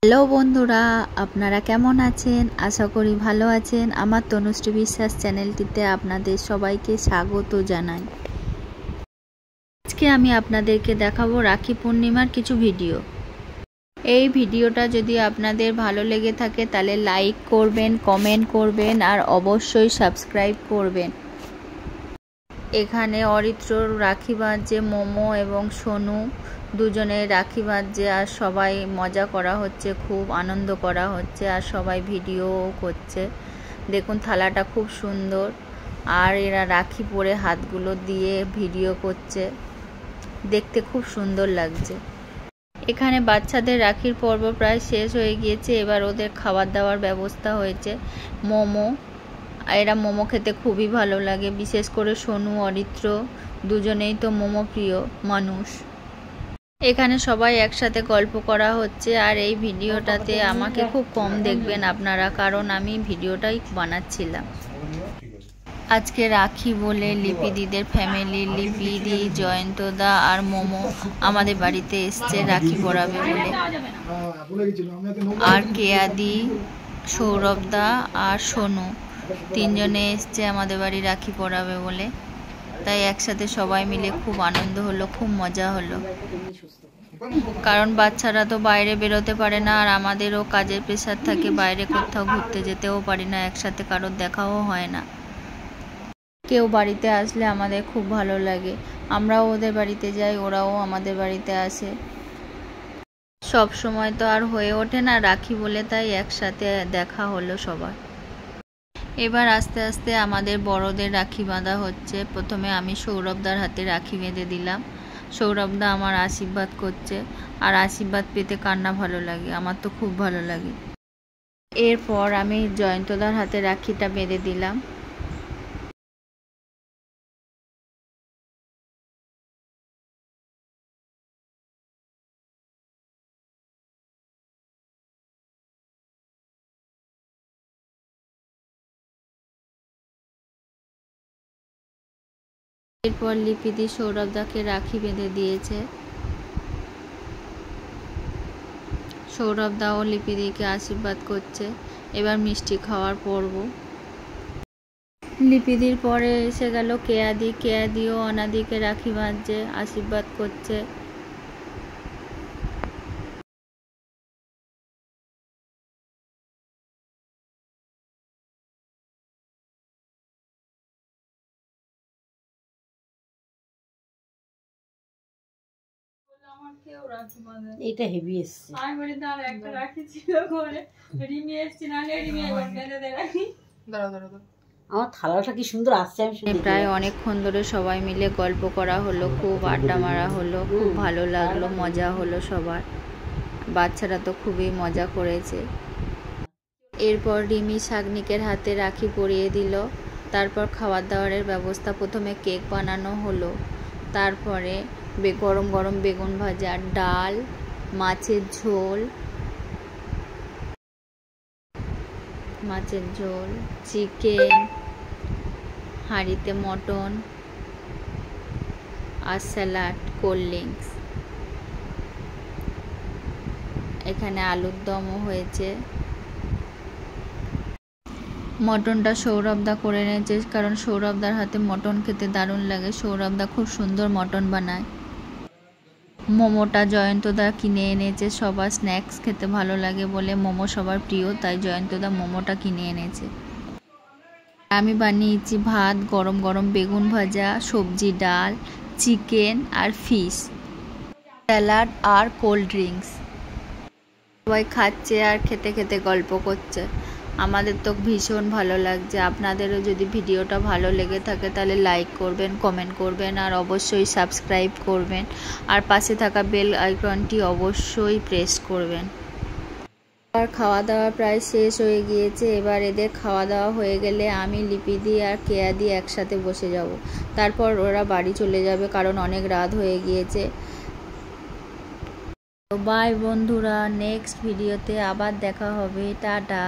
Hello বন্ধুরা, আপনারা কেমন আছেন? আশা করি ভালো আছেন। আমার তনুশ্রী বিশ্বাস চ্যানেলটিতে আপনাদের সবাইকে স্বাগত জানাই। আজকে আমি আপনাদেরকে দেখাবো রাখি পূর্ণিমার কিছু ভিডিও। এই ভিডিওটা যদি আপনাদের ভালো লেগে থাকে তাহলে লাইক করবেন, কমেন্ট করবেন আর অবশ্যই সাবস্ক্রাইব করবেন। এখানে অরিত্রর রাখি বাঁধছে, মোমো এবং সোনু দুজনে রাখি বাঁধছে আর সবাই মজা করা হচ্ছে, খুব আনন্দ করা হচ্ছে আর সবাই ভিডিও করছে। দেখুন থালাটা খুব সুন্দর আর এরা রাখি পরে হাতগুলো দিয়ে ভিডিও করছে, দেখতে খুব সুন্দর লাগছে। এখানে বাচ্চাদের রাখির পর্ব প্রায় শেষ হয়ে গিয়েছে, এবার ওদের খাবার দাবার ব্যবস্থা হয়েছে। মোমো, এরা মোমো খেতে খুবই ভালো লাগে, বিশেষ করে সোনু অরিত্র দুজনেই তো মোমো প্রিয় মানুষ। এখানে সবাই একসাথে গল্প করা হচ্ছে আর এই ভিডিওটাতে আমাকে খুব কম দেখবেন আপনারা, কারণ আমি ভিডিওটাই বানাচ্ছিলাম। আজকে রাখি বলে লিপিদিদের ফ্যামিলি, লিপিদি, জয়ন্তদা আর মোমো আমাদের বাড়িতে এসছে রাখি পরাবে বলে। আর কেয়াদি, সৌরভদা আর সোনু তিনজনে এসছে আমাদের বাড়ি রাখি পরাবে বলে। তাই একসাথে সবাই মিলে খুব আনন্দ হলো, খুব মজা হলো। কারণ বাচ্চারা তো বাইরে বেরোতে পারে না আর আমাদেরও কাজের প্রেশার থাকে, বাইরে কোথাও ঘুরতে যেতেও পারি না, একসাথে কারোর দেখাও হয় না। কেউ বাড়িতে আসলে আমাদের খুব ভালো লাগে, আমরাও ওদের বাড়িতে যাই, ওরাও আমাদের বাড়িতে আসে। সব সময় তো আর হয়ে ওঠে না রাখি বলে, তাই একসাথে দেখা হলো সবার। এবার আস্তে আস্তে আমাদের বড়দের রাখি বাঁধা হচ্ছে। প্রথমে আমি সৌরভদার হাতে রাখি বেঁধে দিলাম। সৌরভদা আমার আশীর্বাদ করছে আর আশীর্বাদ পেতে কার না ভালো লাগে, আমার তো খুব ভালো লাগে। এরপর আমি জয়ন্তদার হাতে রাখিটা বেঁধে দিলাম। এরপর লিপিদি সৌরভদাকে রাখি বেঁধে দিয়েছে। সৌরভদাও লিপিদিকে আশীর্বাদ করছে। এবার মিষ্টি খাওয়ার পর্ব। লিপিদির পরে এসে গেল কেয়াদি। কেয়াদিও অনাদিকে রাখি বাঁধছে, আশীর্বাদ করছে। এটা হেভি এসছে। আমি বলি তার একটা রাখি ছিল ঘরে, রিমি এসছে না, রিমি এবার বেঁধে দে রাখি। দাঁড়াও আমার থালাটা কি সুন্দর আসছে। আমি প্রায় অনেকক্ষণ ধরে সবাই মিলে গল্প করা হলো, খুব আড্ডা মারা হলো, খুব ভালো লাগলো, মজা হলো সবার। বাচ্চারা তো খুবই মজা করেছে। এরপর রিমি শাগনিকের হাতে রাখি পরিয়ে দিল। তারপর খাবার দাবারের ব্যবস্থা, প্রথমে কেক বানানো হলো, তারপরে গরম গরম বেগুন ভাজা, ডাল, মাছের ঝোল, চিকেন, হাঁড়িতে মটন আর স্যালাড, কোল্ড ড্রিঙ্কস। এখানে আলুর দমও হয়েছে। মটনটা সৌরভদা করে নিয়েছে, কারণ সৌরভদার হাতে মটন খেতে দারুণ লাগে। সৌরভদা খুব সুন্দর মটন বানায়। মোমোটা জয়ন্তদা কিনে এনেছে, সবার স্ন্যাক্স খেতে ভালো লাগে বলে, মোমো সবার প্রিয়, তাই জয়ন্তদা মোমোটা কিনে এনেছে। আমি বানিয়েছি ভাত, গরম গরম বেগুন ভাজা, সবজি, ডাল, চিকেন আর ফিশ, স্যালাড আর কোল্ড ড্রিঙ্কস। সবাই খাচ্ছে আর খেতে খেতে গল্প করছে। আমাদের তো ভীষণ ভালো লাগছে। আপনাদেরও যদি ভিডিওটা ভালো লেগে থাকে তাহলে লাইক করবেন, কমেন্ট করবেন আর অবশ্যই সাবস্ক্রাইব করবেন আর পাশে থাকা বেল আইকনটি অবশ্যই প্রেস করবেন। আর খাওয়া দাওয়া প্রায় শেষ হয়ে গিয়েছে। এবার এদের খাওয়া দাওয়া হয়ে গেলে আমি, লিপিদি আর কেয়াদি একসাথে বসে যাব। তারপর ওরা বাড়ি চলে যাবে, কারণ অনেক রাত হয়ে গিয়েছে। বাই বন্ধুরা, নেক্সট ভিডিওতে আবার দেখা হবে। টাটা।